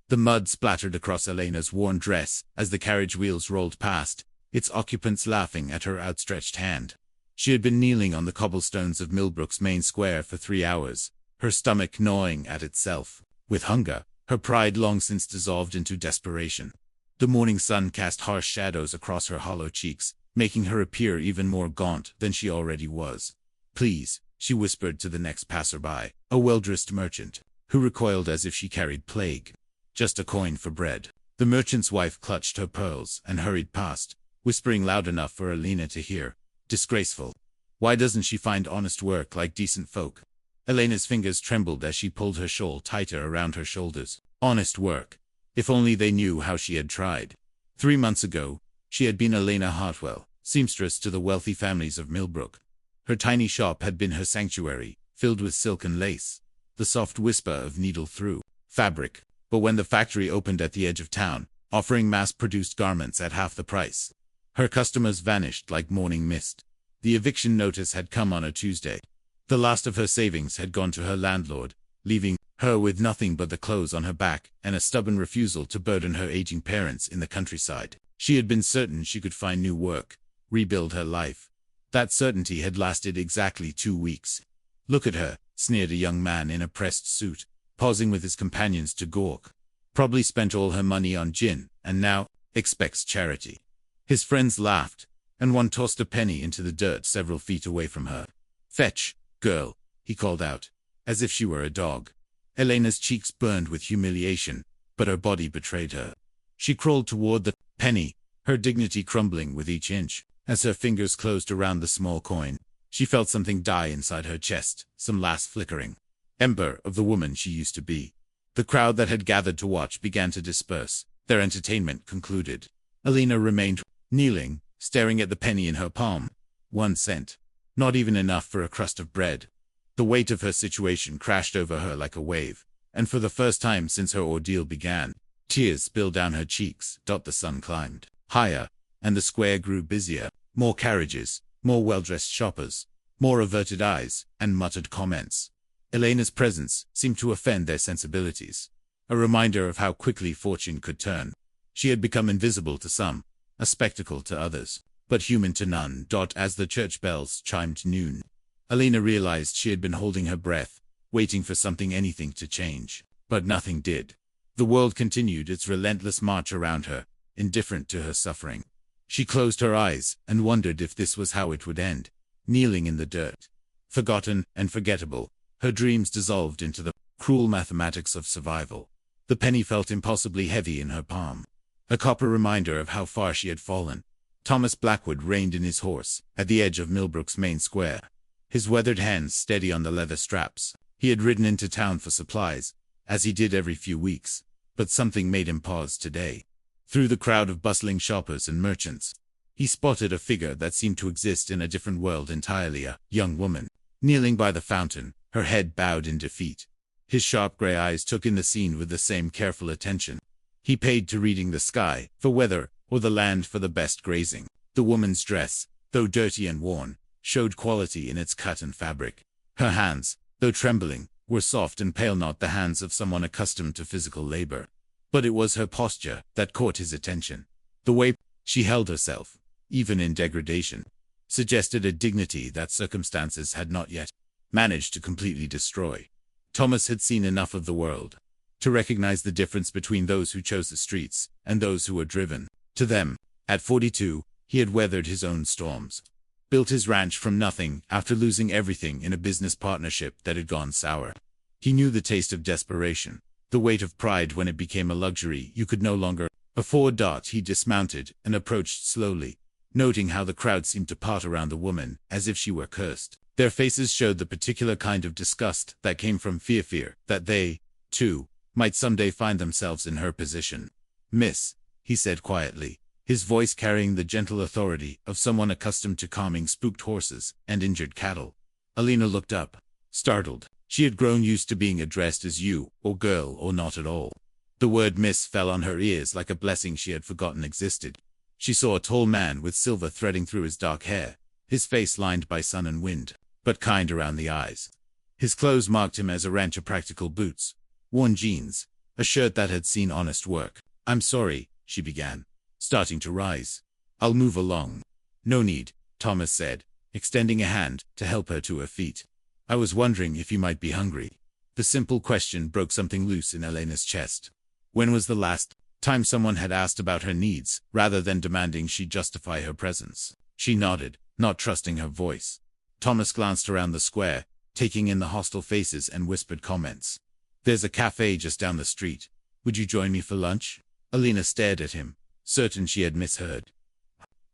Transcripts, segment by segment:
The mud splattered across Elena's worn dress as the carriage wheels rolled past, its occupants laughing at her outstretched hand. She had been kneeling on the cobblestones of Millbrook's main square for 3 hours, her stomach gnawing at itself with hunger, her pride long since dissolved into desperation. The morning sun cast harsh shadows across her hollow cheeks, making her appear even more gaunt than she already was. "Please," she whispered to the next passerby, a well-dressed merchant, who recoiled as if she carried plague. "Just a coin for bread." The merchant's wife clutched her pearls and hurried past, whispering loud enough for Elena to hear. Disgraceful. Why doesn't she find honest work like decent folk? Elena's fingers trembled as she pulled her shawl tighter around her shoulders. Honest work. If only they knew how she had tried. 3 months ago, she had been Elena Hartwell, seamstress to the wealthy families of Millbrook. Her tiny shop had been her sanctuary, filled with silk and lace, the soft whisper of needle-through fabric. But when the factory opened at the edge of town, offering mass-produced garments at half the price, her customers vanished like morning mist. The eviction notice had come on a Tuesday. The last of her savings had gone to her landlord, leaving her with nothing but the clothes on her back and a stubborn refusal to burden her aging parents in the countryside. She had been certain she could find new work, rebuild her life. That certainty had lasted exactly 2 weeks. "Look at her," sneered a young man in a pressed suit, pausing with his companions to gawk. "Probably spent all her money on gin, and now expects charity." His friends laughed, and one tossed a penny into the dirt several feet away from her. "Fetch, girl," he called out, as if she were a dog. Elena's cheeks burned with humiliation, but her body betrayed her. She crawled toward the penny, her dignity crumbling with each inch. As her fingers closed around the small coin, she felt something die inside her chest, some last flickering ember of the woman she used to be. The crowd that had gathered to watch began to disperse, their entertainment concluded. Elena remained kneeling, staring at the penny in her palm. 1 cent. Not even enough for a crust of bread. The weight of her situation crashed over her like a wave, and for the first time since her ordeal began, tears spilled down her cheeks. The sun climbed higher, and the square grew busier. More carriages, more well-dressed shoppers, more averted eyes, and muttered comments. Elena's presence seemed to offend their sensibilities, a reminder of how quickly fortune could turn. She had become invisible to some, a spectacle to others, but human to none. As the church bells chimed noon, Elena realized she had been holding her breath, waiting for anything to change. But nothing did. The world continued its relentless march around her, indifferent to her suffering. She closed her eyes and wondered if this was how it would end, kneeling in the dirt. Forgotten and forgettable, her dreams dissolved into the cruel mathematics of survival. The penny felt impossibly heavy in her palm, a copper reminder of how far she had fallen. Thomas Blackwood reined in his horse at the edge of Millbrook's main square, his weathered hands steady on the leather straps. He had ridden into town for supplies, as he did every few weeks, but something made him pause today. Through the crowd of bustling shoppers and merchants, he spotted a figure that seemed to exist in a different world entirely, a young woman, kneeling by the fountain, her head bowed in defeat. His sharp gray eyes took in the scene with the same careful attention. He paid to reading the sky for weather or the land for the best grazing. The woman's dress, though dirty and worn, showed quality in its cut and fabric. Her hands, though trembling, were soft and pale, not the hands of someone accustomed to physical labor. But it was her posture that caught his attention. The way she held herself, even in degradation, suggested a dignity that circumstances had not yet managed to completely destroy. Thomas had seen enough of the world to recognize the difference between those who chose the streets and those who were driven to them. At 42, he had weathered his own storms, built his ranch from nothing after losing everything in a business partnership that had gone sour. He knew the taste of desperation, the weight of pride when it became a luxury you could no longer afford. He dismounted and approached slowly, noting how the crowd seemed to part around the woman as if she were cursed. Their faces showed the particular kind of disgust that came from fear that they, too, might someday find themselves in her position. "Miss," he said quietly, his voice carrying the gentle authority of someone accustomed to calming spooked horses and injured cattle. Elena looked up, startled. She had grown used to being addressed as you, or girl, or not at all. The word miss fell on her ears like a blessing she had forgotten existed. She saw a tall man with silver threading through his dark hair, his face lined by sun and wind, but kind around the eyes. His clothes marked him as a rancher: practical boots, worn jeans, a shirt that had seen honest work. "I'm sorry," she began, starting to rise. "I'll move along." "No need," Thomas said, extending a hand to help her to her feet. "I was wondering if you might be hungry." The simple question broke something loose in Elena's chest. When was the last time someone had asked about her needs, rather than demanding she justify her presence? She nodded, not trusting her voice. Thomas glanced around the square, taking in the hostile faces and whispered comments. "There's a cafe just down the street. Would you join me for lunch?" Elena stared at him, certain she had misheard.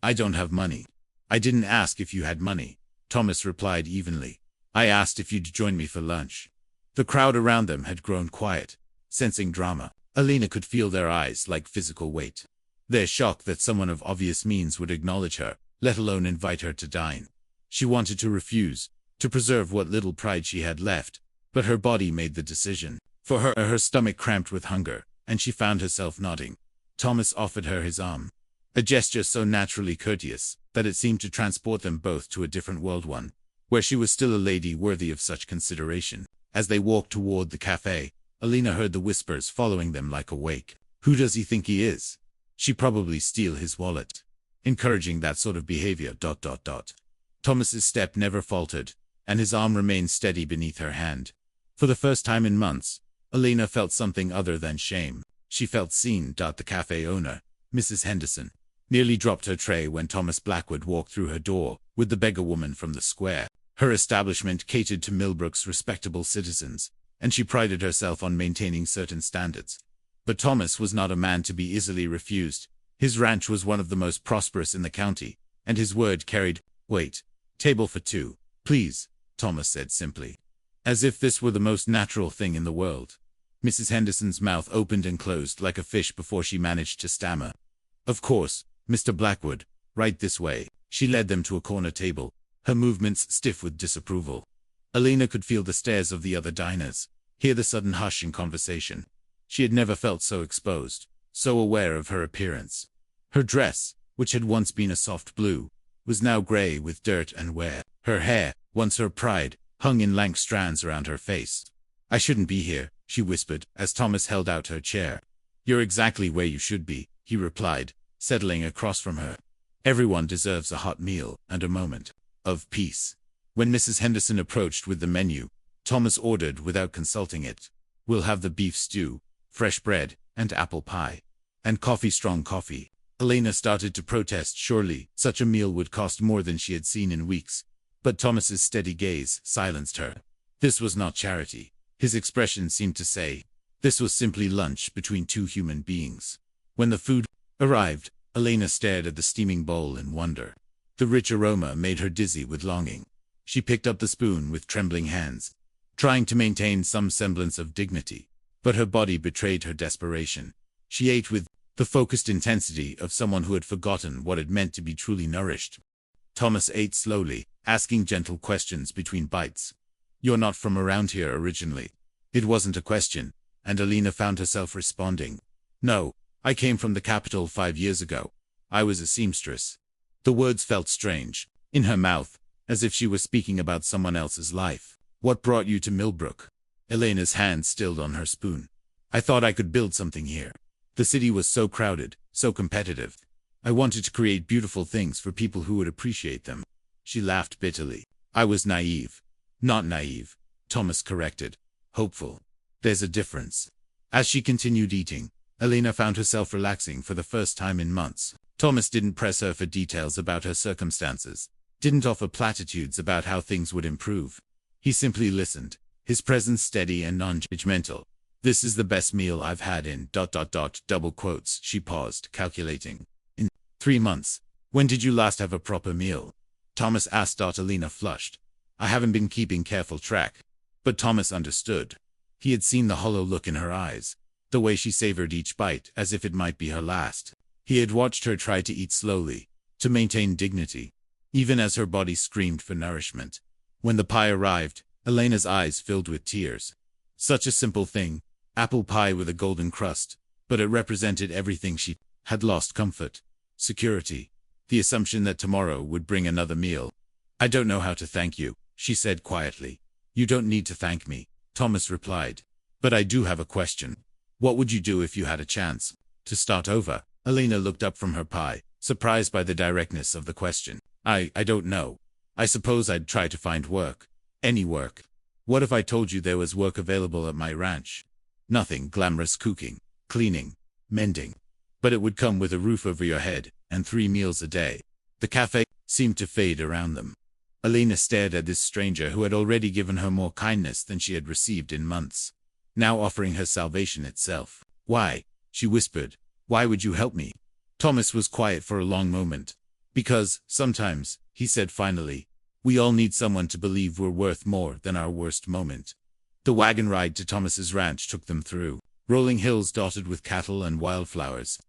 "I don't have money." "I didn't ask if you had money," Thomas replied evenly. "I asked if you'd join me for lunch." The crowd around them had grown quiet, sensing drama. Elena could feel their eyes like physical weight. Their shock that someone of obvious means would acknowledge her, let alone invite her to dine. She wanted to refuse, to preserve what little pride she had left, but her body made the decision. For her stomach cramped with hunger, and she found herself nodding. Thomas offered her his arm, a gesture so naturally courteous that it seemed to transport them both to a different world, one where she was still a lady worthy of such consideration. As they walked toward the cafe, Elena heard the whispers following them like a wake. "Who does he think he is? She'd probably steal his wallet. Encouraging that sort of behavior. ... Thomas's step never faltered, and his arm remained steady beneath her hand. For the first time in months, Elena felt something other than shame. She felt seen. The cafe owner, Mrs. Henderson, nearly dropped her tray when Thomas Blackwood walked through her door with the beggar woman from the square. Her establishment catered to Millbrook's respectable citizens, and she prided herself on maintaining certain standards. But Thomas was not a man to be easily refused. His ranch was one of the most prosperous in the county, and his word carried weight. "Table for two, please," Thomas said simply, as if this were the most natural thing in the world. Mrs. Henderson's mouth opened and closed like a fish before she managed to stammer. "Of course, Mr. Blackwood, right this way." She led them to a corner table, her movements stiff with disapproval. Elena could feel the stares of the other diners, hear the sudden hush in conversation. She had never felt so exposed, so aware of her appearance. Her dress, which had once been a soft blue, was now gray with dirt and wear. Her hair, once her pride, hung in lank strands around her face. "I shouldn't be here," she whispered, as Thomas held out her chair. "You're exactly where you should be," he replied, settling across from her. "Everyone deserves a hot meal and a moment of peace." When Mrs. Henderson approached with the menu, Thomas ordered without consulting it. "We'll have the beef stew, fresh bread, and apple pie. And coffee, strong coffee." Elena started to protest. Surely, such a meal would cost more than she had seen in weeks. But Thomas's steady gaze silenced her. This was not charity. His expression seemed to say, this was simply lunch between two human beings. When the food arrived, Elena stared at the steaming bowl in wonder. The rich aroma made her dizzy with longing. She picked up the spoon with trembling hands, trying to maintain some semblance of dignity, but her body betrayed her desperation. She ate with the focused intensity of someone who had forgotten what it meant to be truly nourished. Thomas ate slowly, asking gentle questions between bites. "You're not from around here originally." It wasn't a question, and Elena found herself responding. "No, I came from the capital 5 years ago. I was a seamstress." The words felt strange in her mouth, as if she was speaking about someone else's life. "What brought you to Millbrook?" Elena's hand stilled on her spoon. "I thought I could build something here. The city was so crowded, so competitive. I wanted to create beautiful things for people who would appreciate them." She laughed bitterly. "I was naive." "Not naive," Thomas corrected. "Hopeful. There's a difference." As she continued eating, Elena found herself relaxing for the first time in months. Thomas didn't press her for details about her circumstances, didn't offer platitudes about how things would improve. He simply listened, his presence steady and non-judgmental. "This is the best meal I've had in ... double quotes." She paused, calculating. "In 3 months. When did you last have a proper meal?" Thomas asked. Elena flushed. "I haven't been keeping careful track." But Thomas understood. He had seen the hollow look in her eyes, the way she savored each bite as if it might be her last. He had watched her try to eat slowly, to maintain dignity, even as her body screamed for nourishment. When the pie arrived, Elena's eyes filled with tears. Such a simple thing, apple pie with a golden crust, but it represented everything she had lost: comfort, security, the assumption that tomorrow would bring another meal. "I don't know how to thank you," she said quietly. "You don't need to thank me," Thomas replied. "But I do have a question. What would you do if you had a chance to start over? Elena looked up from her pie, surprised by the directness of the question. I don't know. I suppose I'd try to find work. Any work. What if I told you there was work available at my ranch? Nothing glamorous, cooking, cleaning, mending. But it would come with a roof over your head and 3 meals a day. The cafe seemed to fade around them. Elena stared at this stranger who had already given her more kindness than she had received in months, now offering her salvation itself. Why? She whispered. Why would you help me? Thomas was quiet for a long moment. Because, sometimes, he said finally, we all need someone to believe we're worth more than our worst moment. The wagon ride to Thomas's ranch took them through rolling hills dotted with cattle and wildflowers.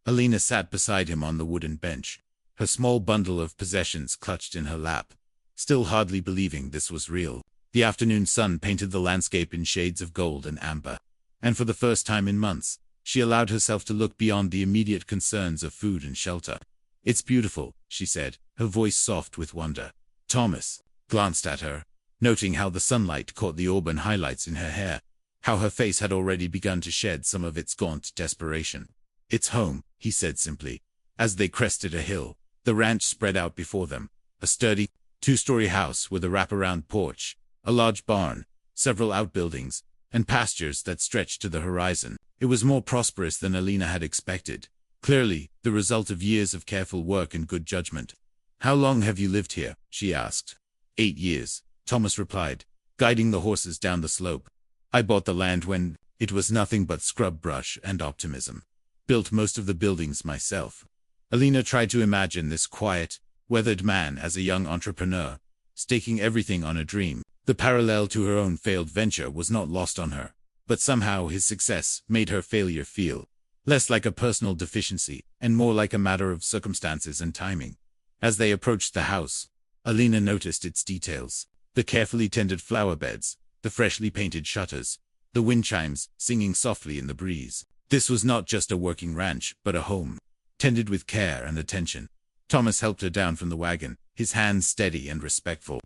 Elena sat beside him on the wooden bench, her small bundle of possessions clutched in her lap, still hardly believing this was real. The afternoon sun painted the landscape in shades of gold and amber, and for the first time in months, she allowed herself to look beyond the immediate concerns of food and shelter. It's beautiful, she said, her voice soft with wonder. Thomas glanced at her, noting how the sunlight caught the auburn highlights in her hair, how her face had already begun to shed some of its gaunt desperation. It's home, he said simply. As they crested a hill, the ranch spread out before them, a sturdy, 2-story house with a wraparound porch, a large barn, several outbuildings, and pastures that stretched to the horizon. It was more prosperous than Elena had expected, clearly the result of years of careful work and good judgment. How long have you lived here? She asked. 8 years, Thomas replied, guiding the horses down the slope. I bought the land when it was nothing but scrub brush and optimism. Built most of the buildings myself. Elena tried to imagine this quiet, weathered man as a young entrepreneur, staking everything on a dream. The parallel to her own failed venture was not lost on her, but somehow his success made her failure feel less like a personal deficiency and more like a matter of circumstances and timing. As they approached the house, Elena noticed its details. The carefully tended flower beds, the freshly painted shutters, the wind chimes singing softly in the breeze. This was not just a working ranch, but a home, tended with care and attention. Thomas helped her down from the wagon, his hands steady and respectful.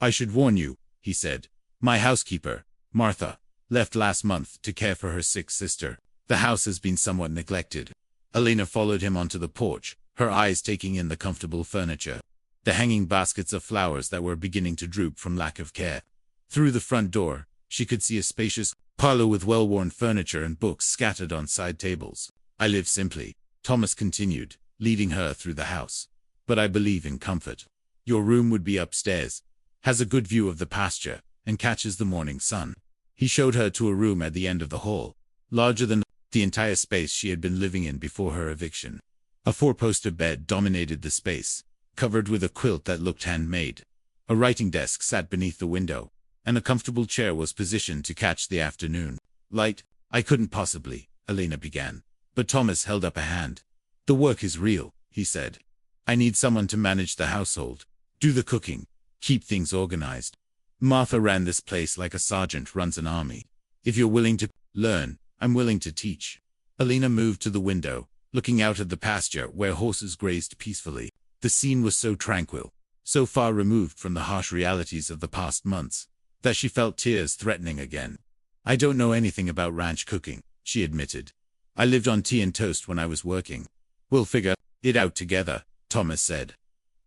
I should warn you, he said. My housekeeper, Martha, left last month to care for her sick sister. The house has been somewhat neglected. Elena followed him onto the porch, her eyes taking in the comfortable furniture, the hanging baskets of flowers that were beginning to droop from lack of care. Through the front door, she could see a spacious parlor with well-worn furniture and books scattered on side tables. I live simply, Thomas continued, leading her through the house. But I believe in comfort. Your room would be upstairs, has a good view of the pasture, and catches the morning sun. He showed her to a room at the end of the hall, larger than the entire space she had been living in before her eviction. A 4-poster bed dominated the space, covered with a quilt that looked handmade. A writing desk sat beneath the window, and a comfortable chair was positioned to catch the afternoon light. I couldn't possibly, Elena began, but Thomas held up a hand. The work is real, he said. I need someone to manage the household, do the cooking, keep things organized. Martha ran this place like a sergeant runs an army. If you're willing to learn, I'm willing to teach. Elena moved to the window, looking out at the pasture where horses grazed peacefully. The scene was so tranquil, so far removed from the harsh realities of the past months, that she felt tears threatening again. I don't know anything about ranch cooking, she admitted. I lived on tea and toast when I was working. We'll figure it out together, Thomas said.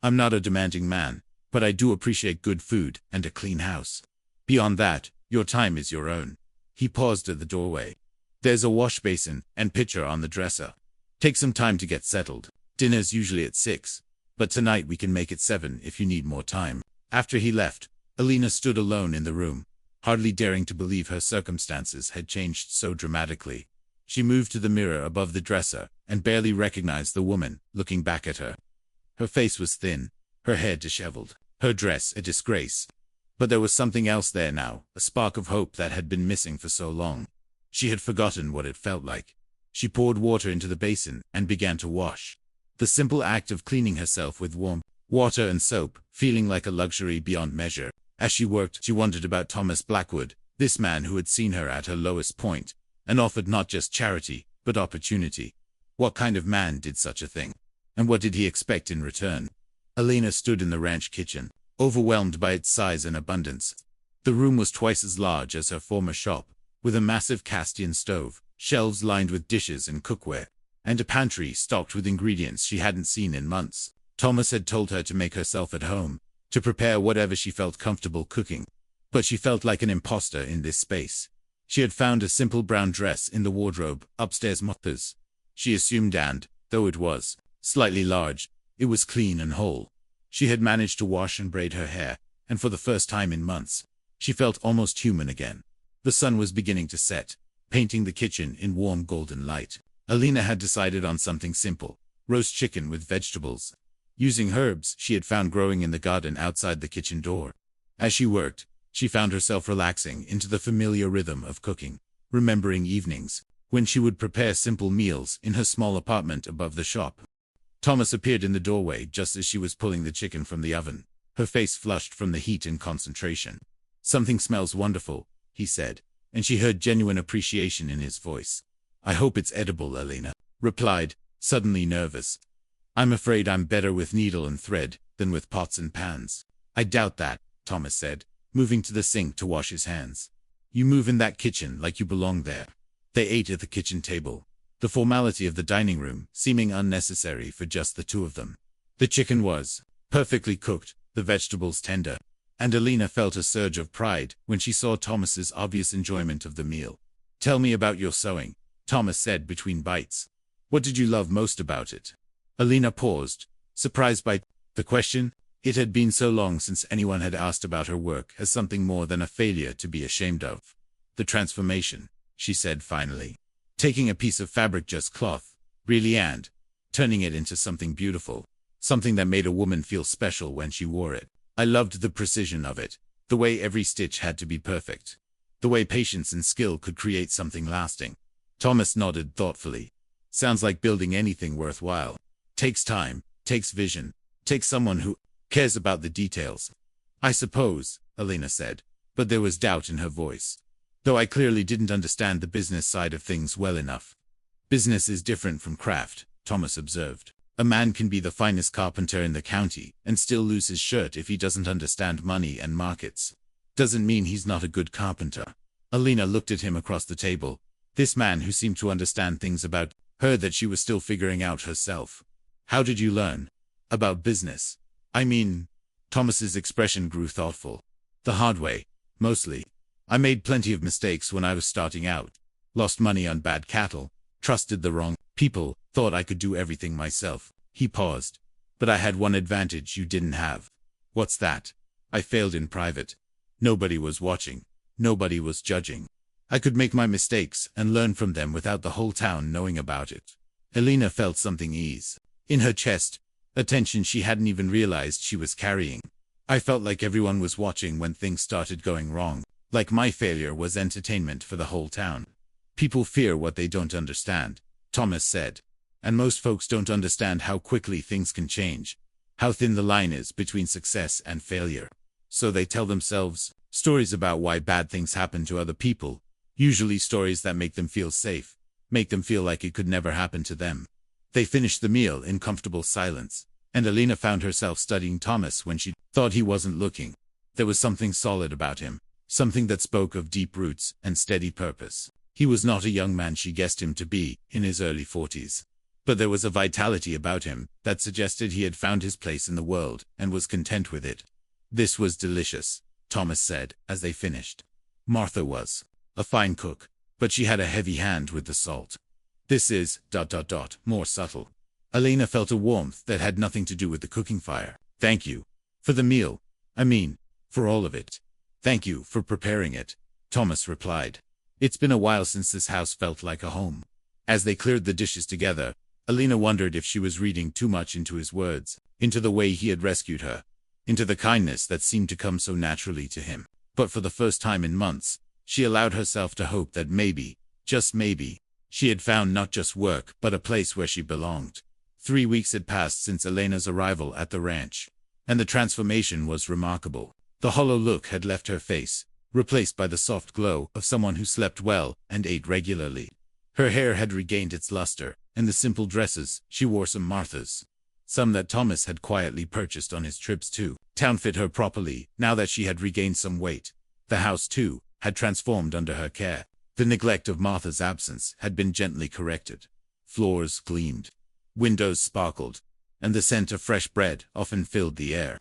I'm not a demanding man, but I do appreciate good food and a clean house. Beyond that, your time is your own. He paused at the doorway. There's a wash basin and pitcher on the dresser. Take some time to get settled. Dinner's usually at 6, but tonight we can make it 7 if you need more time. After he left, Elena stood alone in the room, hardly daring to believe her circumstances had changed so dramatically. She moved to the mirror above the dresser and barely recognized the woman looking back at her. Her face was thin, her hair disheveled, her dress a disgrace. But there was something else there now, a spark of hope that had been missing for so long. She had forgotten what it felt like. She poured water into the basin and began to wash. The simple act of cleaning herself with warm water and soap, feeling like a luxury beyond measure. As she worked, she wondered about Thomas Blackwood, this man who had seen her at her lowest point, and offered not just charity, but opportunity. What kind of man did such a thing? And what did he expect in return? Elena stood in the ranch kitchen, overwhelmed by its size and abundance. The room was twice as large as her former shop, with a massive cast-iron stove, shelves lined with dishes and cookware, and a pantry stocked with ingredients she hadn't seen in months. Thomas had told her to make herself at home, to prepare whatever she felt comfortable cooking. But she felt like an imposter in this space. She had found a simple brown dress in the wardrobe upstairs mother's. She assumed and, though it was slightly large, it was clean and whole. She had managed to wash and braid her hair, and for the first time in months, she felt almost human again. The sun was beginning to set, painting the kitchen in warm golden light. Alina had decided on something simple: roast chicken with vegetables, using herbs she had found growing in the garden outside the kitchen door. As she worked, she found herself relaxing into the familiar rhythm of cooking, remembering evenings when she would prepare simple meals in her small apartment above the shop. Thomas appeared in the doorway just as she was pulling the chicken from the oven, her face flushed from the heat and concentration. "Something smells wonderful," he said, and she heard genuine appreciation in his voice. "I hope it's edible," Alina replied, suddenly nervous. "I'm afraid I'm better with needle and thread than with pots and pans." "I doubt that," Thomas said, moving to the sink to wash his hands. "You move in that kitchen like you belong there." They ate at the kitchen table, the formality of the dining room seeming unnecessary for just the two of them. The chicken was perfectly cooked, the vegetables tender, and Alina felt a surge of pride when she saw Thomas's obvious enjoyment of the meal. "Tell me about your sewing," Thomas said between bites. "What did you love most about it?" Alina paused, surprised by the question. It had been so long since anyone had asked about her work as something more than a failure to be ashamed of. "The transformation," she said finally. "Taking a piece of fabric, just cloth, really, and turning it into something beautiful, something that made a woman feel special when she wore it. I loved the precision of it, the way every stitch had to be perfect, the way patience and skill could create something lasting." Thomas nodded thoughtfully. "Sounds like building anything worthwhile. Takes time, takes vision, takes someone who cares about the details." "I suppose," Alina said, but there was doubt in her voice. "Though I clearly didn't understand the business side of things well enough." "Business is different from craft," Thomas observed. "A man can be the finest carpenter in the county and still lose his shirt if he doesn't understand money and markets. Doesn't mean he's not a good carpenter." Alina looked at him across the table, this man who seemed to understand things about her that she was still figuring out herself. "How did you learn about business?" "I mean," Thomas's expression grew thoughtful. "The hard way, mostly. I made plenty of mistakes when I was starting out. Lost money on bad cattle, trusted the wrong people, thought I could do everything myself." He paused. "But I had one advantage you didn't have." "What's that?" "I failed in private. Nobody was watching. Nobody was judging. I could make my mistakes and learn from them without the whole town knowing about it." Alina felt something ease in her chest, a tension she hadn't even realized she was carrying. "I felt like everyone was watching when things started going wrong, like my failure was entertainment for the whole town." "People fear what they don't understand," Thomas said. "And most folks don't understand how quickly things can change, how thin the line is between success and failure. So they tell themselves stories about why bad things happen to other people, usually stories that make them feel safe, make them feel like it could never happen to them." They finished the meal in comfortable silence, and Alina found herself studying Thomas when she thought he wasn't looking. There was something solid about him, something that spoke of deep roots and steady purpose. He was not a young man she guessed him to be, in his early 40s. But there was a vitality about him that suggested he had found his place in the world and was content with it. "This was delicious," Thomas said as they finished. "Martha was a fine cook, but she had a heavy hand with the salt. This is ... more subtle." Alina felt a warmth that had nothing to do with the cooking fire. "Thank you for the meal. I mean, for all of it." "Thank you for preparing it," Thomas replied. "It's been a while since this house felt like a home." As they cleared the dishes together, Alina wondered if she was reading too much into his words, into the way he had rescued her, into the kindness that seemed to come so naturally to him. But for the first time in months, she allowed herself to hope that maybe, just maybe, she had found not just work but a place where she belonged. 3 weeks had passed since Elena's arrival at the ranch, and the transformation was remarkable. The hollow look had left her face, replaced by the soft glow of someone who slept well and ate regularly. Her hair had regained its luster, and the simple dresses she wore, some Martha's, some that Thomas had quietly purchased on his trips to town, fit her properly now that she had regained some weight. The house, too, had transformed under her care. The neglect of Martha's absence had been gently corrected. Floors gleamed, windows sparkled, and the scent of fresh bread often filled the air.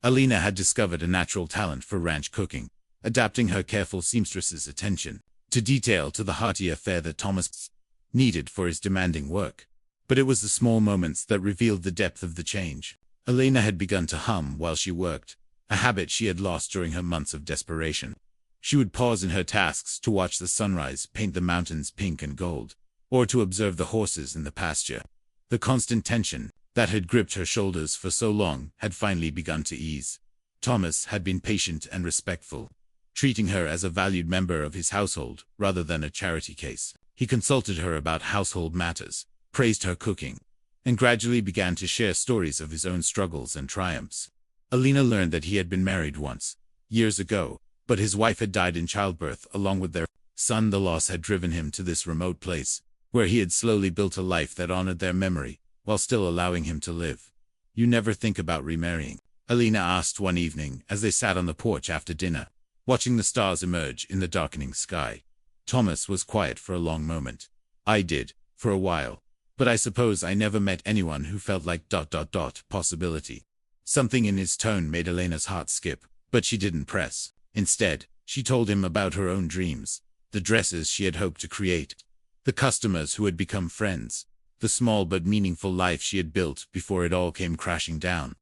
Alina had discovered a natural talent for ranch cooking, adapting her careful seamstress's attention to detail to the heartier fare that Thomas needed for his demanding work. But it was the small moments that revealed the depth of the change. Alina had begun to hum while she worked, a habit she had lost during her months of desperation. She would pause in her tasks to watch the sunrise paint the mountains pink and gold, or to observe the horses in the pasture. The constant tension that had gripped her shoulders for so long had finally begun to ease. Thomas had been patient and respectful, treating her as a valued member of his household rather than a charity case. He consulted her about household matters, praised her cooking, and gradually began to share stories of his own struggles and triumphs. Alina learned that he had been married once, years ago, but his wife had died in childbirth along with their son. The loss had driven him to this remote place, where he had slowly built a life that honored their memory, while still allowing him to live. "You never think about remarrying?" Alina asked one evening as they sat on the porch after dinner, watching the stars emerge in the darkening sky. Thomas was quiet for a long moment. "I did, for a while. But I suppose I never met anyone who felt like ... possibility." Something in his tone made Alina's heart skip, but she didn't press. Instead, she told him about her own dreams, the dresses she had hoped to create, the customers who had become friends, the small but meaningful life she had built before it all came crashing down.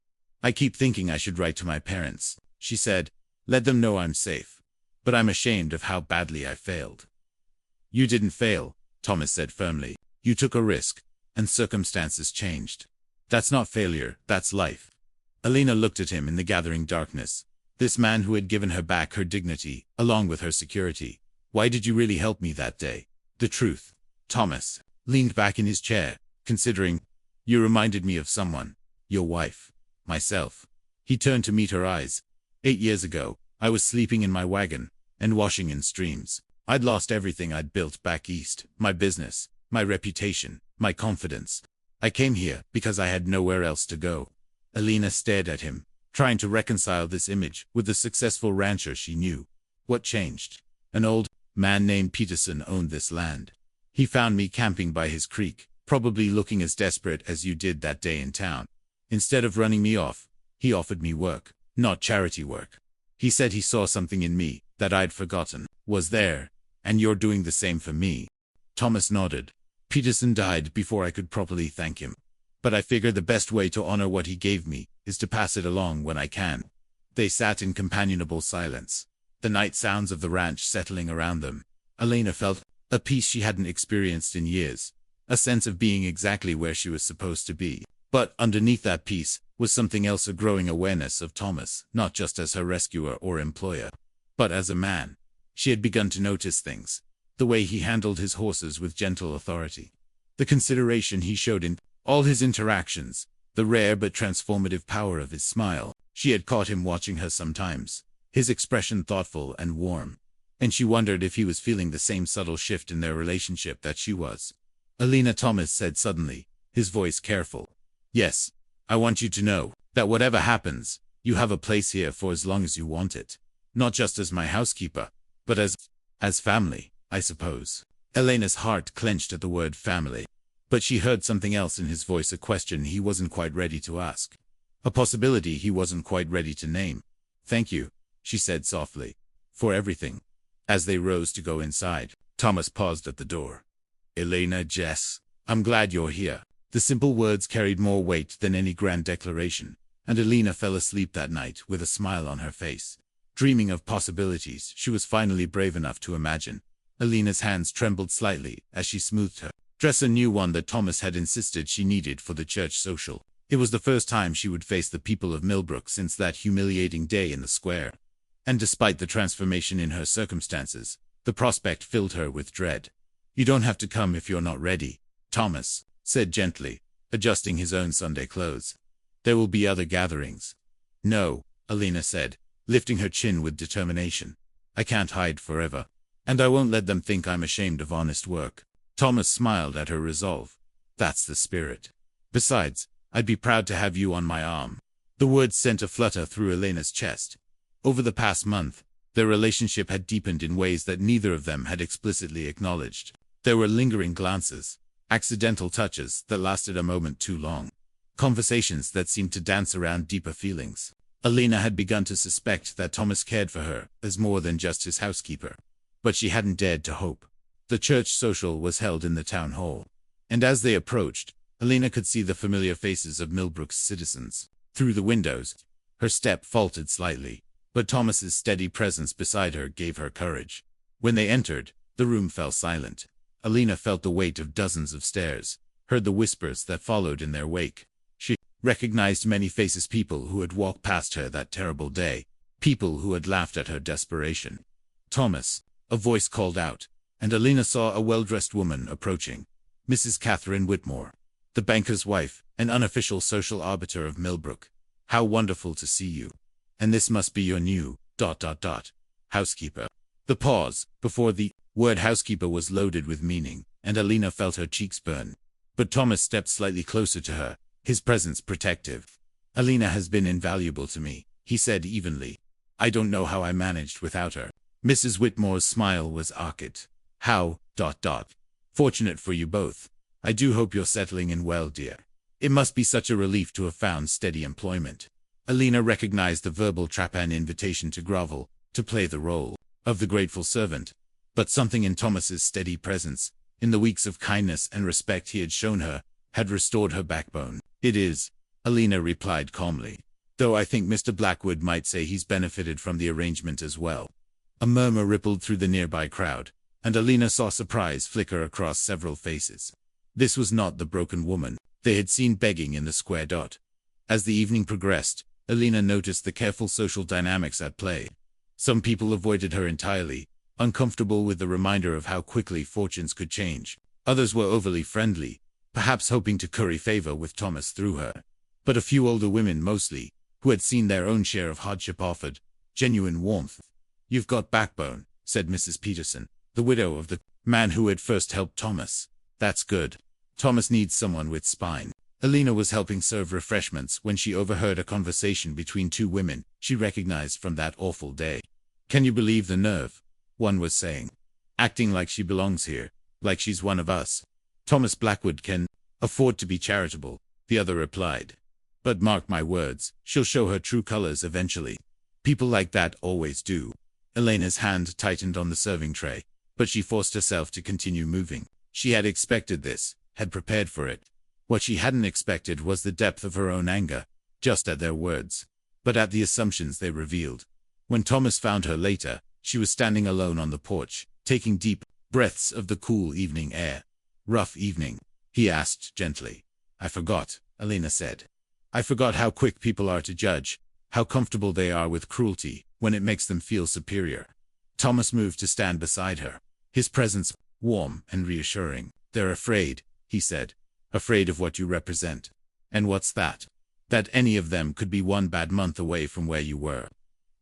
"I keep thinking I should write to my parents," she said. "Let them know I'm safe. But I'm ashamed of how badly I failed." "You didn't fail," Thomas said firmly. "You took a risk, and circumstances changed. That's not failure, that's life." Alina looked at him in the gathering darkness. This man who had given her back her dignity, along with her security. "Why did you really help me that day?" "The truth." Thomas leaned back in his chair, considering. "You reminded me of someone. Your wife." "Myself." He turned to meet her eyes. 8 years ago, I was sleeping in my wagon, and washing in streams. I'd lost everything I'd built back east, my business, my reputation, my confidence. I came here because I had nowhere else to go. Alina stared at him, trying to reconcile this image with the successful rancher she knew. "What changed?" "An old man named Peterson owned this land. He found me camping by his creek, probably looking as desperate as you did that day in town. Instead of running me off, he offered me work, not charity work. He said he saw something in me that I'd forgotten was there, and you're doing the same for me." Thomas nodded. "Peterson died before I could properly thank him. But I figure the best way to honor what he gave me is to pass it along when I can." They sat in companionable silence, the night sounds of the ranch settling around them. Alina felt a peace she hadn't experienced in years, a sense of being exactly where she was supposed to be. But underneath that peace was something else, a growing awareness of Thomas, not just as her rescuer or employer, but as a man. She had begun to notice things, the way he handled his horses with gentle authority, the consideration he showed in all his interactions, the rare but transformative power of his smile. She had caught him watching her sometimes, his expression thoughtful and warm, and she wondered if he was feeling the same subtle shift in their relationship that she was. "Alina," Thomas said suddenly, his voice careful. "Yes, I want you to know that whatever happens, you have a place here for as long as you want it. Not just as my housekeeper, but as family, I suppose." Alina's heart clenched at the word family. But she heard something else in his voice, a question he wasn't quite ready to ask, a possibility he wasn't quite ready to name. "Thank you," she said softly, "for everything." As they rose to go inside, Thomas paused at the door. "Alina, Jess, I'm glad you're here." The simple words carried more weight than any grand declaration, and Alina fell asleep that night with a smile on her face, dreaming of possibilities she was finally brave enough to imagine. Alina's hands trembled slightly as she smoothed her dress, a new one that Thomas had insisted she needed for the church social. It was the first time she would face the people of Millbrook since that humiliating day in the square. And despite the transformation in her circumstances, the prospect filled her with dread. "You don't have to come if you're not ready," Thomas said gently, adjusting his own Sunday clothes. "There will be other gatherings." "No," Alina said, lifting her chin with determination. "I can't hide forever. And I won't let them think I'm ashamed of honest work." Thomas smiled at her resolve. "That's the spirit. Besides, I'd be proud to have you on my arm." The words sent a flutter through Alina's chest. Over the past month, Their relationship had deepened in ways that neither of them had explicitly acknowledged. There were lingering glances, accidental touches that lasted a moment too long, conversations that seemed to dance around deeper feelings. Alina had begun to suspect that Thomas cared for her as more than just his housekeeper, but she hadn't dared to hope. The church social was held in the town hall, and as they approached, Alina could see the familiar faces of Millbrook's citizens. Through the windows, her step faltered slightly, but Thomas's steady presence beside her gave her courage. When they entered, the room fell silent. Alina felt the weight of dozens of stares, heard the whispers that followed in their wake. She recognized many faces, people who had walked past her that terrible day, people who had laughed at her desperation. "Thomas," a voice called out, and Alina saw a well-dressed woman approaching. Mrs. Catherine Whitmore, the banker's wife, an unofficial social arbiter of Millbrook. "How wonderful to see you. And this must be your new ... housekeeper." The pause before the word housekeeper was loaded with meaning, and Alina felt her cheeks burn. But Thomas stepped slightly closer to her, his presence protective. "Alina has been invaluable to me," he said evenly. "I don't know how I managed without her." Mrs. Whitmore's smile was arched. "How ... Fortunate for you both. I do hope you're settling in well, dear. It must be such a relief to have found steady employment." Alina recognized the verbal Trapan invitation to grovel, to play the role of the grateful servant. But something in Thomas's steady presence, in the weeks of kindness and respect he had shown her, had restored her backbone. "It is," Alina replied calmly. "Though I think Mr. Blackwood might say he's benefited from the arrangement as well." A murmur rippled through the nearby crowd, and Alina saw surprise flicker across several faces. This was not the broken woman they had seen begging in the square dot. As the evening progressed, Alina noticed the careful social dynamics at play. Some people avoided her entirely, uncomfortable with the reminder of how quickly fortunes could change. Others were overly friendly, perhaps hoping to curry favor with Thomas through her. But a few older women mostly, who had seen their own share of hardship, offered genuine warmth. "You've got backbone," said Mrs. Peterson, the widow of the man who had first helped Thomas. "That's good. Thomas needs someone with spine." Alina was helping serve refreshments when she overheard a conversation between two women she recognized from that awful day. "Can you believe the nerve?" one was saying. "Acting like she belongs here, like she's one of us. Thomas Blackwood can afford to be charitable," the other replied. "But mark my words, she'll show her true colors eventually. People like that always do." Elena's hand tightened on the serving tray, but she forced herself to continue moving. She had expected this, had prepared for it. What she hadn't expected was the depth of her own anger, just at their words, but at the assumptions they revealed. When Thomas found her later, she was standing alone on the porch, taking deep breaths of the cool evening air. "Rough evening?" he asked gently. "I forgot," Alina said. "I forgot how quick people are to judge, how comfortable they are with cruelty when it makes them feel superior." Thomas moved to stand beside her, his presence warm and reassuring. "They're afraid," he said. "Afraid of what you represent." "And what's that?" "That any of them could be one bad month away from where you were.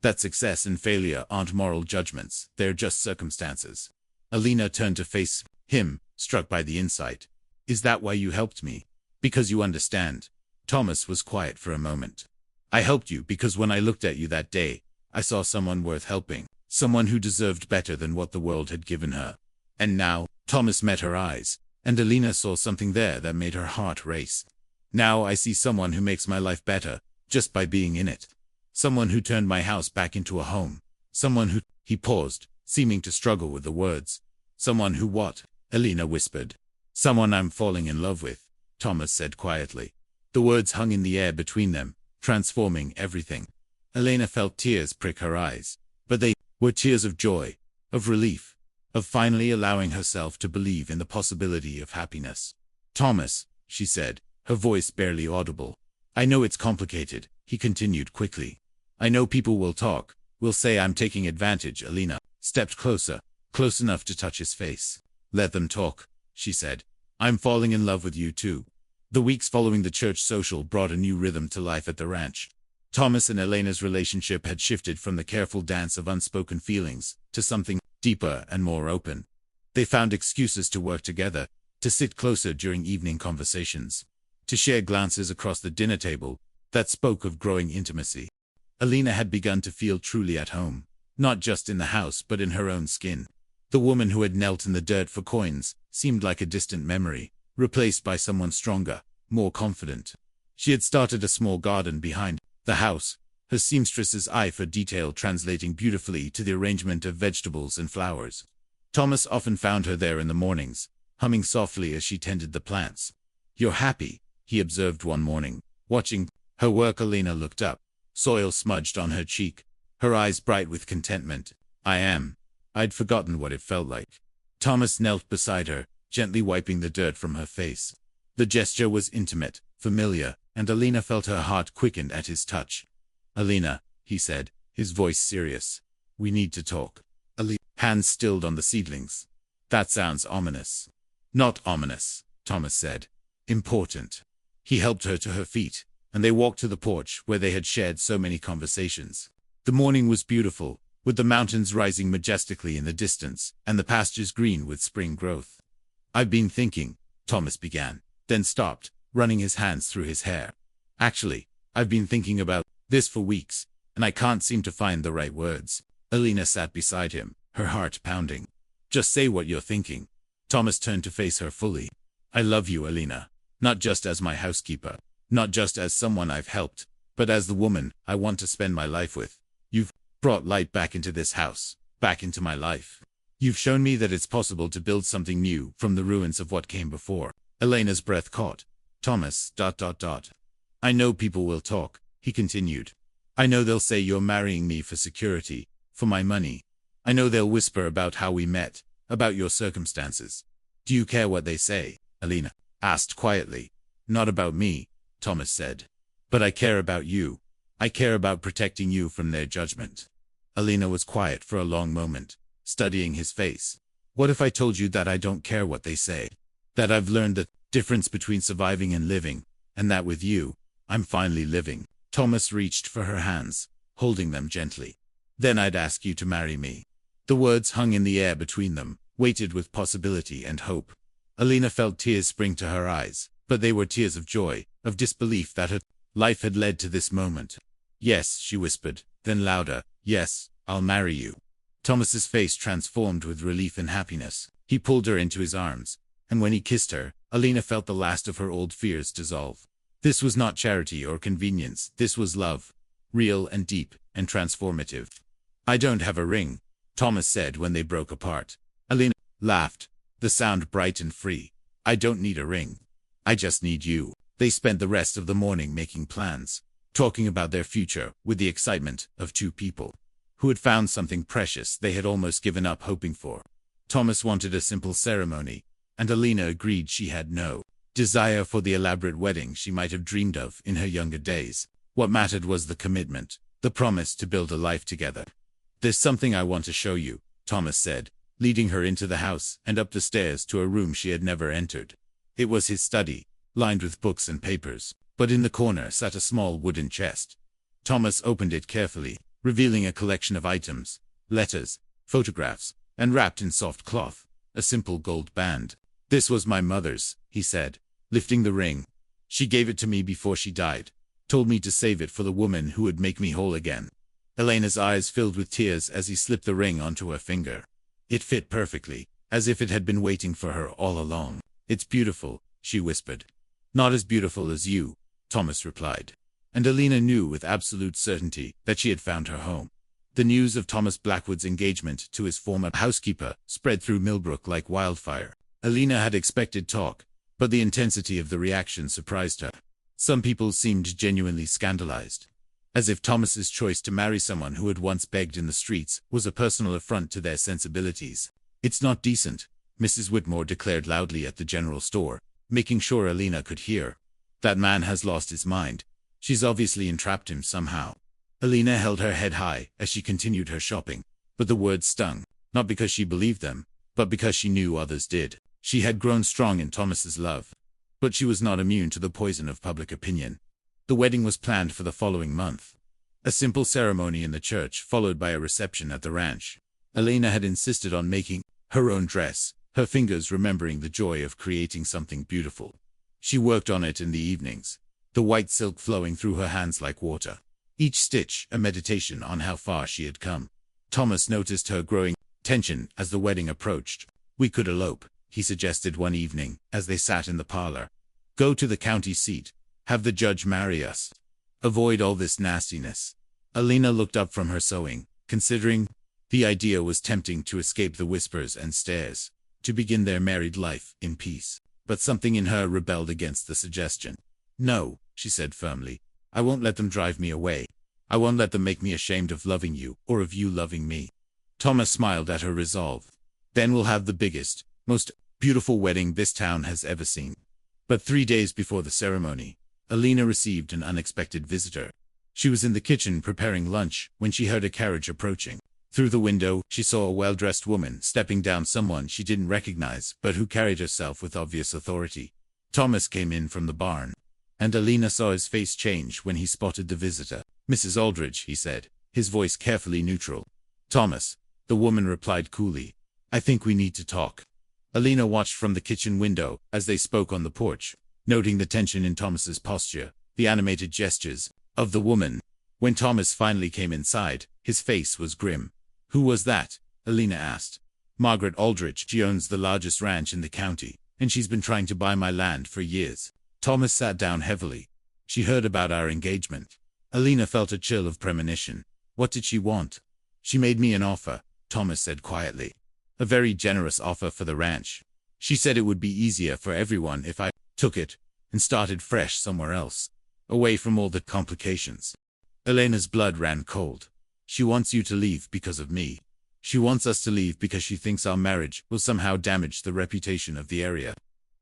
That success and failure aren't moral judgments, they're just circumstances." Alina turned to face him, struck by the insight. "Is that why you helped me? Because you understand?" Thomas was quiet for a moment. "I helped you because when I looked at you that day, I saw someone worth helping, someone who deserved better than what the world had given her." And now, Thomas met her eyes, and Alina saw something there that made her heart race. "Now I see someone who makes my life better, just by being in it. Someone who turned my house back into a home. Someone who—" He paused, seeming to struggle with the words. "Someone who what?" Alina whispered. "Someone I'm falling in love with," Thomas said quietly. The words hung in the air between them, transforming everything. Alina felt tears prick her eyes, but they were tears of joy, of relief, of finally allowing herself to believe in the possibility of happiness. "Thomas," she said, her voice barely audible. "I know it's complicated," he continued quickly. "I know people will talk, will say I'm taking advantage." Alina stepped closer, close enough to touch his face. "Let them talk," she said. "I'm falling in love with you too." The weeks following the church social brought a new rhythm to life at the ranch. Thomas and Elena's relationship had shifted from the careful dance of unspoken feelings to something deeper and more open. They found excuses to work together, to sit closer during evening conversations, to share glances across the dinner table that spoke of growing intimacy. Alina had begun to feel truly at home. not just in the house but in her own skin. The woman who had knelt in the dirt for coins seemed like a distant memory, replaced by someone stronger, more confident. She had started a small garden behind the house, her seamstress's eye for detail translating beautifully to the arrangement of vegetables and flowers. Thomas often found her there in the mornings, humming softly as she tended the plants. "You're happy," he observed one morning, watching her work. Alina looked up, soil smudged on her cheek, her eyes bright with contentment. "I am." I'd forgotten what it felt like. Thomas knelt beside her, gently wiping the dirt from her face. The gesture was intimate, familiar, and Alina felt her heart quicken at his touch. "Alina," he said, his voice serious. "We need to talk." Alina's hands stilled on the seedlings. "That sounds ominous." "Not ominous," Thomas said. "Important." He helped her to her feet, and they walked to the porch where they had shared so many conversations. The morning was beautiful, with the mountains rising majestically in the distance, and the pastures green with spring growth. "I've been thinking," Thomas began, then stopped, running his hands through his hair. "Actually, I've been thinking about this for weeks, and I can't seem to find the right words." Alina sat beside him, her heart pounding. "Just say what you're thinking." Thomas turned to face her fully. "I love you, Alina. Not just as my housekeeper, not just as someone I've helped, but as the woman I want to spend my life with. You've brought light back into this house, back into my life. You've shown me that it's possible to build something new from the ruins of what came before." Elena's breath caught. "Thomas, ... I know people will talk," he continued. "I know they'll say you're marrying me for security, for my money. I know they'll whisper about how we met, about your circumstances." "Do you care what they say?" Alina asked quietly. "Not about me," Thomas said. "But I care about you. I care about protecting you from their judgment." Alina was quiet for a long moment, studying his face. "What if I told you that I don't care what they say? That I've learned the difference between surviving and living, and that with you, I'm finally living?" Thomas reached for her hands, holding them gently. "Then I'd ask you to marry me." The words hung in the air between them, weighted with possibility and hope. Alina felt tears spring to her eyes, but they were tears of joy, of disbelief that her life had led to this moment. "Yes," she whispered, then louder, "Yes, I'll marry you." Thomas's face transformed with relief and happiness. He pulled her into his arms, and when he kissed her, Alina felt the last of her old fears dissolve. This was not charity or convenience, this was love, real and deep and transformative. "I don't have a ring," Thomas said when they broke apart. Alina laughed, the sound bright and free. "I don't need a ring. I just need you." They spent the rest of the morning making plans, talking about their future with the excitement of two people who had found something precious they had almost given up hoping for. Thomas wanted a simple ceremony, and Alina agreed she had no desire for the elaborate wedding she might have dreamed of in her younger days. What mattered was the commitment, the promise to build a life together. "There's something I want to show you," Thomas said, leading her into the house and up the stairs to a room she had never entered. It was his study, lined with books and papers, but in the corner sat a small wooden chest. Thomas opened it carefully, revealing a collection of items, letters, photographs, and wrapped in soft cloth, a simple gold band. "This was my mother's," he said, lifting the ring. "She gave it to me before she died, told me to save it for the woman who would make me whole again." Elena's eyes filled with tears as he slipped the ring onto her finger. It fit perfectly, as if it had been waiting for her all along. "It's beautiful," she whispered. "Not as beautiful as you," Thomas replied. And Alina knew with absolute certainty that she had found her home. The news of Thomas Blackwood's engagement to his former housekeeper spread through Millbrook like wildfire. Alina had expected talk, but the intensity of the reaction surprised her. Some people seemed genuinely scandalized, as if Thomas's choice to marry someone who had once begged in the streets was a personal affront to their sensibilities. "It's not decent," Mrs. Whitmore declared loudly at the general store, making sure Alina could hear. "That man has lost his mind. She's obviously entrapped him somehow." Alina held her head high as she continued her shopping, but the words stung, not because she believed them, but because she knew others did. She had grown strong in Thomas's love, but she was not immune to the poison of public opinion. The wedding was planned for the following month. A simple ceremony in the church followed by a reception at the ranch. Alina had insisted on making her own dress, her fingers remembering the joy of creating something beautiful. She worked on it in the evenings, the white silk flowing through her hands like water, each stitch a meditation on how far she had come. Thomas noticed her growing tension as the wedding approached. "We could elope," he suggested one evening, as they sat in the parlor. "Go to the county seat. Have the judge marry us. Avoid all this nastiness." Alina looked up from her sewing, considering. The idea was tempting to escape the whispers and stares, to begin their married life in peace. But something in her rebelled against the suggestion. "No," she said firmly. "I won't let them drive me away. I won't let them make me ashamed of loving you, or of you loving me." Thomas smiled at her resolve. "Then we'll have the biggest, most beautiful wedding this town has ever seen." But 3 days before the ceremony, Alina received an unexpected visitor. She was in the kitchen preparing lunch when she heard a carriage approaching. Through the window, she saw a well-dressed woman stepping down someone she didn't recognize, but who carried herself with obvious authority. Thomas came in from the barn, and Alina saw his face change when he spotted the visitor. "Mrs. Aldridge," he said, his voice carefully neutral. "Thomas," the woman replied coolly. "I think we need to talk." Alina watched from the kitchen window as they spoke on the porch, noting the tension in Thomas's posture, the animated gestures of the woman. When Thomas finally came inside, his face was grim. "Who was that?" Alina asked. "Margaret Aldridge. She owns the largest ranch in the county, and she's been trying to buy my land for years." Thomas sat down heavily. "She heard about our engagement." Alina felt a chill of premonition. What did she want? "She made me an offer," Thomas said quietly. "A very generous offer for the ranch. She said it would be easier for everyone if I took it and started fresh somewhere else, away from all the complications." Alina's blood ran cold. "She wants you to leave because of me. She wants us to leave because she thinks our marriage will somehow damage the reputation of the area.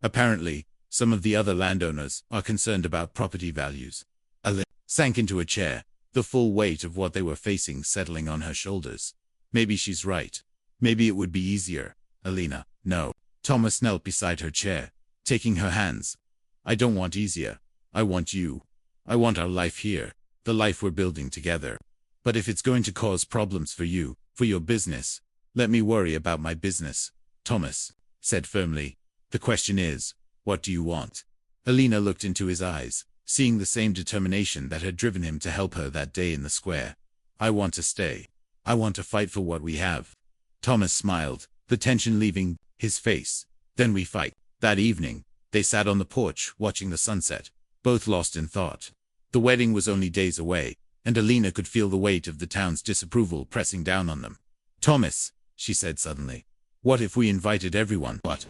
Apparently, some of the other landowners are concerned about property values." Alina sank into a chair, the full weight of what they were facing settling on her shoulders. "Maybe she's right. Maybe it would be easier." "Alina, no." Thomas knelt beside her chair, taking her hands. "I don't want easier. I want you. I want our life here, the life we're building together. But if it's going to cause problems for you, for your business, let me worry about my business," Thomas said firmly. "The question is, what do you want?" Alina looked into his eyes, seeing the same determination that had driven him to help her that day in the square. "I want to stay. I want to fight for what we have." Thomas smiled, the tension leaving his face. "Then we fight." That evening, they sat on the porch watching the sunset, both lost in thought. The wedding was only days away, and Alina could feel the weight of the town's disapproval pressing down on them. "Thomas," she said suddenly, "what if we invited everyone?" "What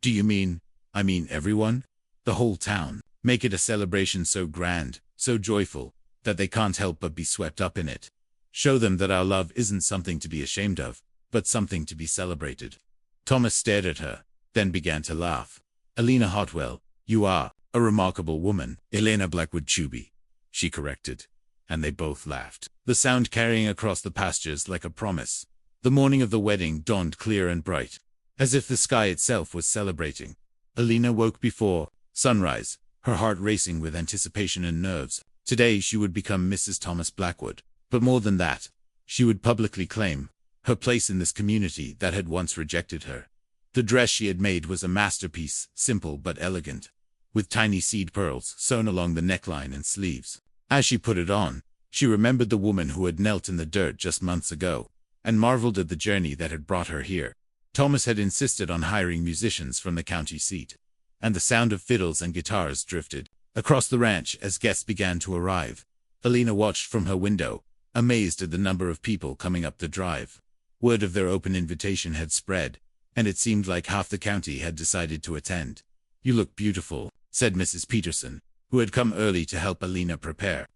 do you mean?" "I mean everyone. The whole town. Make it a celebration so grand, so joyful, that they can't help but be swept up in it. Show them that our love isn't something to be ashamed of, but something to be celebrated." Thomas stared at her, then began to laugh. "Alina Hartwell, you are a remarkable woman." "Elena Blackwood Chubby," she corrected, and they both laughed, the sound carrying across the pastures like a promise. The morning of the wedding dawned clear and bright, as if the sky itself was celebrating. Alina woke before sunrise, her heart racing with anticipation and nerves. Today she would become Mrs. Thomas Blackwood, but more than that, she would publicly claim her place in this community that had once rejected her. The dress she had made was a masterpiece, simple but elegant, with tiny seed pearls sewn along the neckline and sleeves. As she put it on, she remembered the woman who had knelt in the dirt just months ago, and marveled at the journey that had brought her here. Thomas had insisted on hiring musicians from the county seat, and the sound of fiddles and guitars drifted across the ranch as guests began to arrive. Alina watched from her window, amazed at the number of people coming up the drive. Word of their open invitation had spread, and it seemed like half the county had decided to attend. "You look beautiful," said Mrs. Peterson, who had come early to help Alina prepare.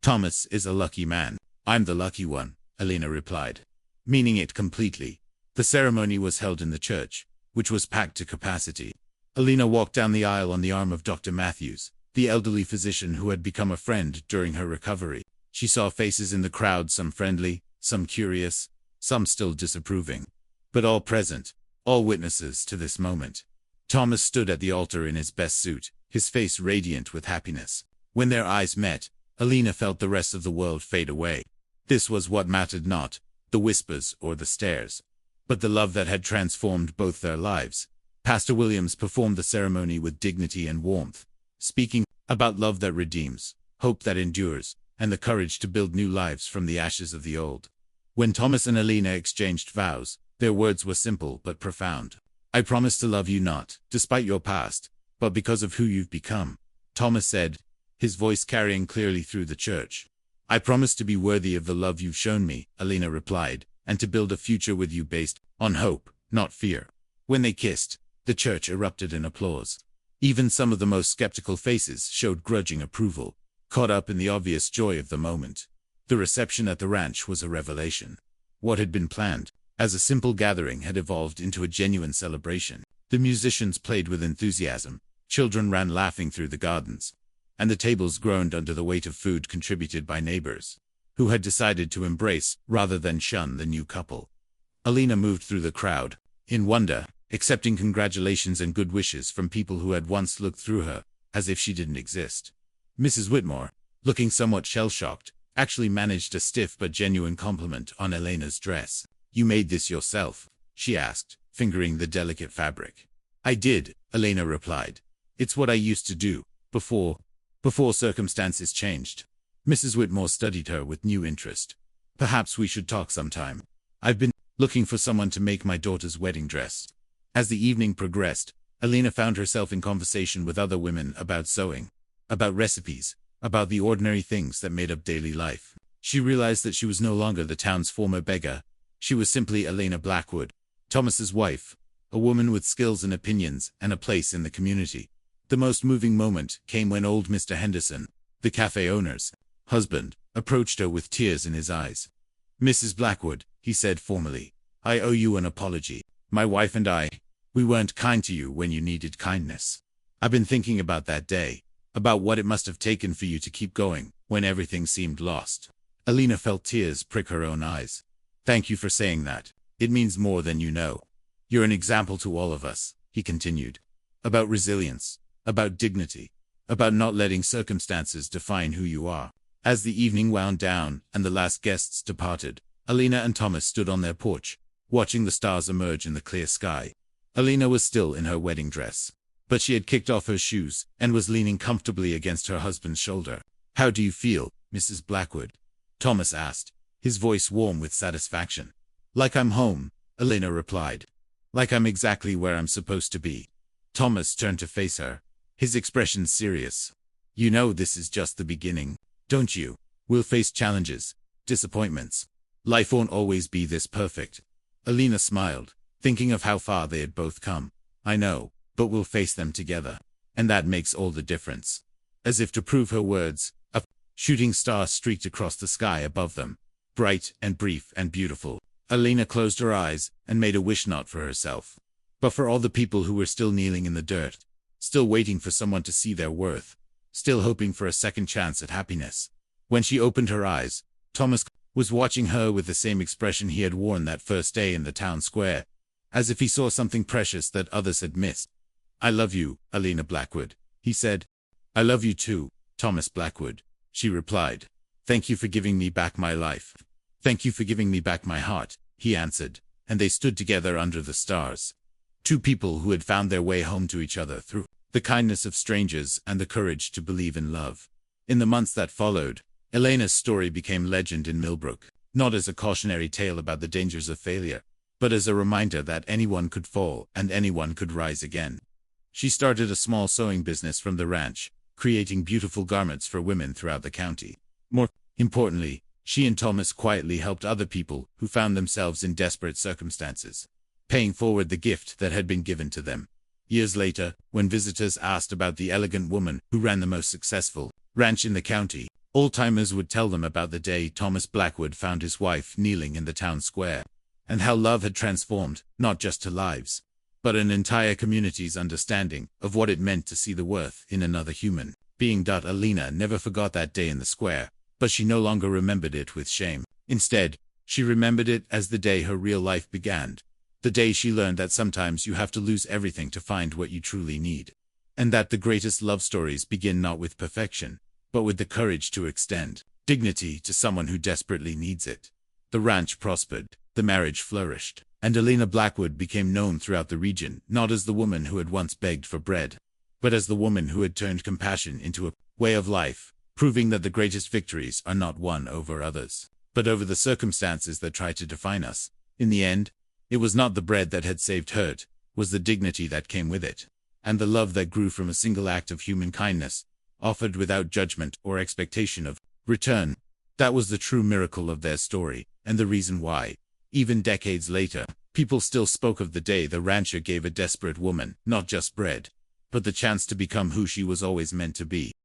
"Thomas is a lucky man." "I'm the lucky one," Alina replied, meaning it completely. The ceremony was held in the church, which was packed to capacity. Alina walked down the aisle on the arm of Dr. Matthews, the elderly physician who had become a friend during her recovery. She saw faces in the crowd, some friendly, some curious, some still disapproving, but all present, all witnesses to this moment. Thomas stood at the altar in his best suit, his face radiant with happiness. When their eyes met, Alina felt the rest of the world fade away. This was what mattered, not the whispers or the stares, but the love that had transformed both their lives. Pastor Williams performed the ceremony with dignity and warmth, speaking about love that redeems, hope that endures, and the courage to build new lives from the ashes of the old. When Thomas and Alina exchanged vows, their words were simple but profound. I promise to love you not, despite your past, but because of who you've become, Thomas said, his voice carrying clearly through the church. I promise to be worthy of the love you've shown me, Alina replied, and to build a future with you based on hope, not fear. When they kissed, the church erupted in applause. Even some of the most skeptical faces showed grudging approval, caught up in the obvious joy of the moment. The reception at the ranch was a revelation. What had been planned as a simple gathering had evolved into a genuine celebration. The musicians played with enthusiasm, children ran laughing through the gardens, and the tables groaned under the weight of food contributed by neighbors, who had decided to embrace rather than shun the new couple. Alina moved through the crowd, in wonder, accepting congratulations and good wishes from people who had once looked through her, as if she didn't exist. Mrs. Whitmore, looking somewhat shell-shocked, actually managed a stiff but genuine compliment on Elena's dress. You made this yourself? She asked, fingering the delicate fabric. I did, Elena replied. It's what I used to do, before circumstances changed. Mrs. Whitmore studied her with new interest. Perhaps we should talk sometime. I've been looking for someone to make my daughter's wedding dress. As the evening progressed, Elena found herself in conversation with other women about sewing, about recipes, about the ordinary things that made up daily life. She realized that she was no longer the town's former beggar. She was simply Elena Blackwood, Thomas's wife, a woman with skills and opinions and a place in the community. The most moving moment came when old Mr. Henderson, the cafe owner's husband, approached her with tears in his eyes. Mrs. Blackwood, he said formally, I owe you an apology. My wife and I, we weren't kind to you when you needed kindness. I've been thinking about that day, about what it must have taken for you to keep going when everything seemed lost. Elena felt tears prick her own eyes. Thank you for saying that. It means more than you know. You're an example to all of us, he continued. About resilience, about dignity, about not letting circumstances define who you are. As the evening wound down and the last guests departed, Elena and Thomas stood on their porch, watching the stars emerge in the clear sky. Elena was still in her wedding dress, but she had kicked off her shoes and was leaning comfortably against her husband's shoulder. How do you feel, Mrs. Blackwood? Thomas asked, his voice warm with satisfaction. Like I'm home, Elena replied. Like I'm exactly where I'm supposed to be. Thomas turned to face her, his expression serious. You know this is just the beginning, don't you? We'll face challenges, disappointments. Life won't always be this perfect. Elena smiled, thinking of how far they had both come. I know, but we'll face them together. And that makes all the difference. As if to prove her words, a shooting star streaked across the sky above them, bright and brief and beautiful. Elena closed her eyes and made a wish not for herself, but for all the people who were still kneeling in the dirt, still waiting for someone to see their worth, still hoping for a second chance at happiness. When she opened her eyes, Thomas was watching her with the same expression he had worn that first day in the town square, as if he saw something precious that others had missed. I love you, Elena Blackwood, he said. I love you too, Thomas Blackwood, she replied. Thank you for giving me back my life. Thank you for giving me back my heart, he answered, and they stood together under the stars. Two people who had found their way home to each other through the kindness of strangers and the courage to believe in love. In the months that followed, Elena's story became legend in Millbrook, not as a cautionary tale about the dangers of failure, but as a reminder that anyone could fall and anyone could rise again. She started a small sewing business from the ranch, creating beautiful garments for women throughout the county. More importantly, she and Thomas quietly helped other people who found themselves in desperate circumstances, paying forward the gift that had been given to them. Years later, when visitors asked about the elegant woman who ran the most successful ranch in the county, old-timers would tell them about the day Thomas Blackwood found his wife kneeling in the town square, and how love had transformed, not just her lives, but an entire community's understanding of what it meant to see the worth in another human being. Elena never forgot that day in the square, but she no longer remembered it with shame. Instead, she remembered it as the day her real life began, the day she learned that sometimes you have to lose everything to find what you truly need, and that the greatest love stories begin not with perfection, but with the courage to extend dignity to someone who desperately needs it. The ranch prospered, the marriage flourished, and Elena Blackwood became known throughout the region not as the woman who had once begged for bread, but as the woman who had turned compassion into a way of life, proving that the greatest victories are not won over others, but over the circumstances that tried to define us. In the end, it was not the bread that had saved Hurt, it was the dignity that came with it, and the love that grew from a single act of human kindness, offered without judgment or expectation of return. That was the true miracle of their story, and the reason why, even decades later, people still spoke of the day the rancher gave a desperate woman not just bread, but the chance to become who she was always meant to be.